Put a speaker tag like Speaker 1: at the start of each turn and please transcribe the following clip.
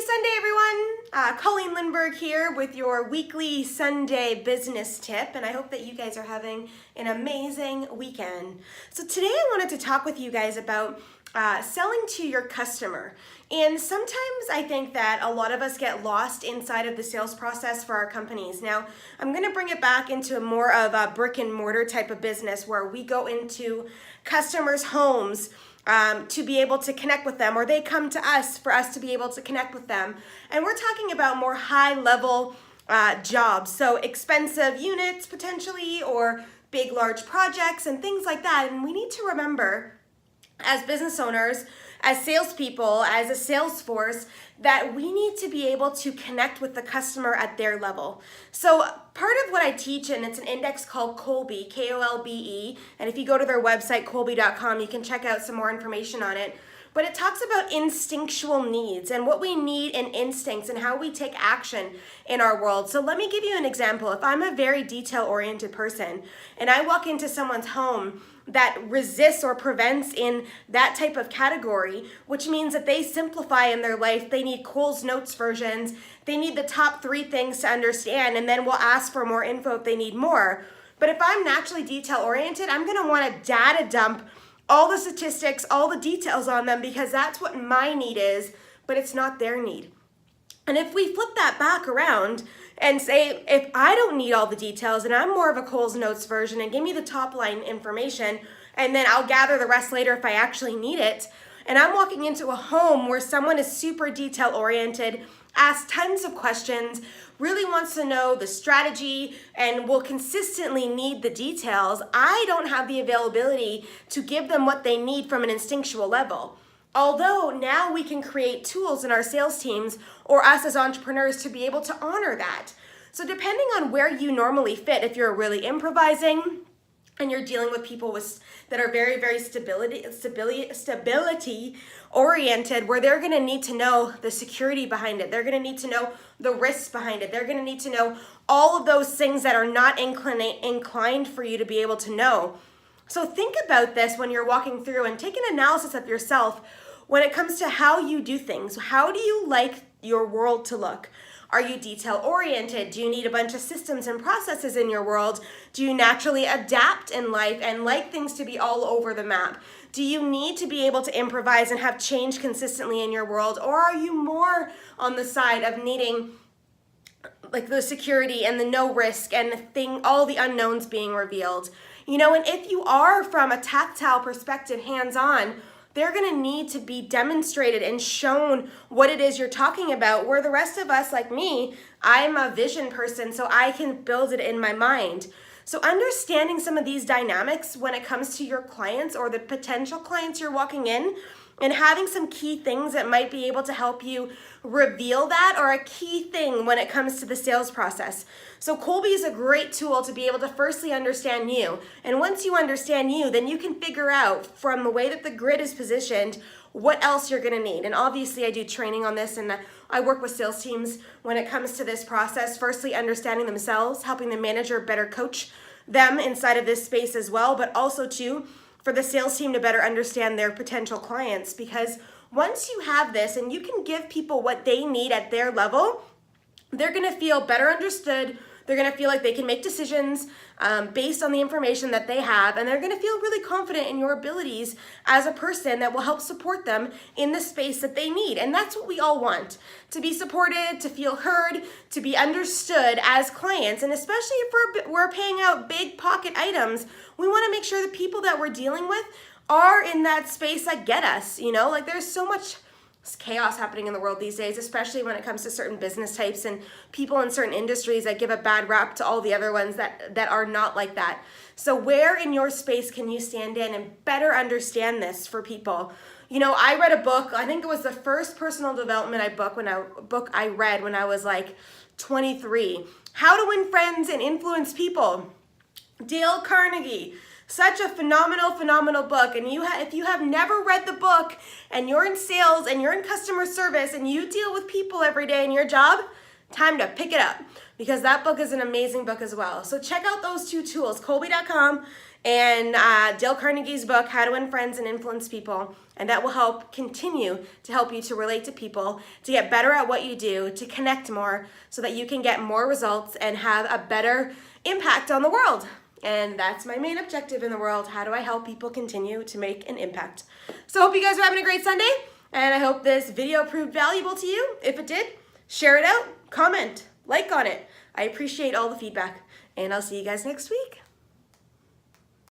Speaker 1: Sunday, everyone. Colleen Lindbergh here with your weekly Sunday business tip, and I hope that you guys are having an amazing weekend. So today I wanted to talk with you guys about selling to your customer. And sometimes I think that a lot of us get lost inside of the sales process for our companies. Now, I'm going to bring it back into more of a brick and mortar type of business where we go into customers' homes to be able to connect with them, or they come to us for us to be able to connect with them. And we're talking about more high-level jobs, so expensive units potentially, or big, large projects and things like that. And we need to remember, as business owners, as salespeople, as a sales force, that we need to be able to connect with the customer at their level. So part of what I teach, and it's an index called Kolbe, Kolbe, and if you go to their website, kolbe.com, you can check out some more information on it. But it talks about instinctual needs and what we need in instincts and how we take action in our world. So let me give you an example. If I'm a very detail-oriented person and I walk into someone's home that resists or prevents in that type of category, which means that they simplify in their life, they need Cole's Notes versions, they need the top 3 things to understand, and then we'll ask for more info if they need more. But if I'm naturally detail-oriented, I'm gonna wanna data dump all the statistics, all the details on them, because that's what my need is, but it's not their need. And if we flip that back around and say, if I don't need all the details and I'm more of a Cole's Notes version and give me the top line information, and then I'll gather the rest later if I actually need it, and I'm walking into a home where someone is super detail oriented, asks tons of questions, really wants to know the strategy, and will consistently need the details, I don't have the availability to give them what they need from an instinctual level. Although now we can create tools in our sales teams or us as entrepreneurs to be able to honor that. So depending on where you normally fit, if you're really improvising and you're dealing with people that are very, very stability oriented, where they're gonna need to know the security behind it. They're gonna need to know the risks behind it. They're gonna need to know all of those things that are not inclined for you to be able to know. So think about this when you're walking through and take an analysis of yourself when it comes to how you do things. How do you like your world to look? Are you detail oriented? Do you need a bunch of systems and processes in your world? Do you naturally adapt in life and like things to be all over the map? Do you need to be able to improvise and have change consistently in your world? Or are you more on the side of needing like the security and the no risk and all the unknowns being revealed? You know, and if you are from a tactile perspective, hands-on, they're gonna need to be demonstrated and shown what it is you're talking about, where the rest of us, like me, I'm a vision person, so I can build it in my mind. So understanding some of these dynamics when it comes to your clients or the potential clients you're walking in, and having some key things that might be able to help you reveal that, or a key thing when it comes to the sales process. So Kolbe is a great tool to be able to firstly understand you. And once you understand you, then you can figure out from the way that the grid is positioned, what else you're gonna need. And obviously I do training on this, and I work with sales teams when it comes to this process, firstly understanding themselves, helping the manager better coach them inside of this space as well, but also too, for the sales team to better understand their potential clients. Because once you have this and you can give people what they need at their level, they're gonna feel better understood. They're gonna feel like they can make decisions based on the information that they have, and they're gonna feel really confident in your abilities as a person that will help support them in the space that they need. And that's what we all want, to be supported, to feel heard, to be understood as clients. And especially if we're paying out big pocket items, we wanna make sure the people that we're dealing with are in that space that get us, you know? Like there's so much chaos happening in the world these days, especially when it comes to certain business types and people in certain industries that give a bad rap to all the other ones that are not like that. So where in your space can you stand in and better understand this for people? You know, I read a book, I think it was the first personal development book I read when I was like 23. How to Win Friends and Influence People. Dale Carnegie. Such a phenomenal book. And if you have never read the book and you're in sales and you're in customer service and you deal with people every day in your job, time to pick it up, because that book is an amazing book as well. So check out those 2 tools, Kolbe.com and Dale Carnegie's book, How to Win Friends and Influence People. And that will help continue to help you to relate to people, to get better at what you do, to connect more so that you can get more results and have a better impact on the world. And that's my main objective in the world. How do I help people continue to make an impact? So I hope you guys are having a great Sunday, and I hope this video proved valuable to you. If it did, share it out, comment, like on it. I appreciate all the feedback, and I'll see you guys next week.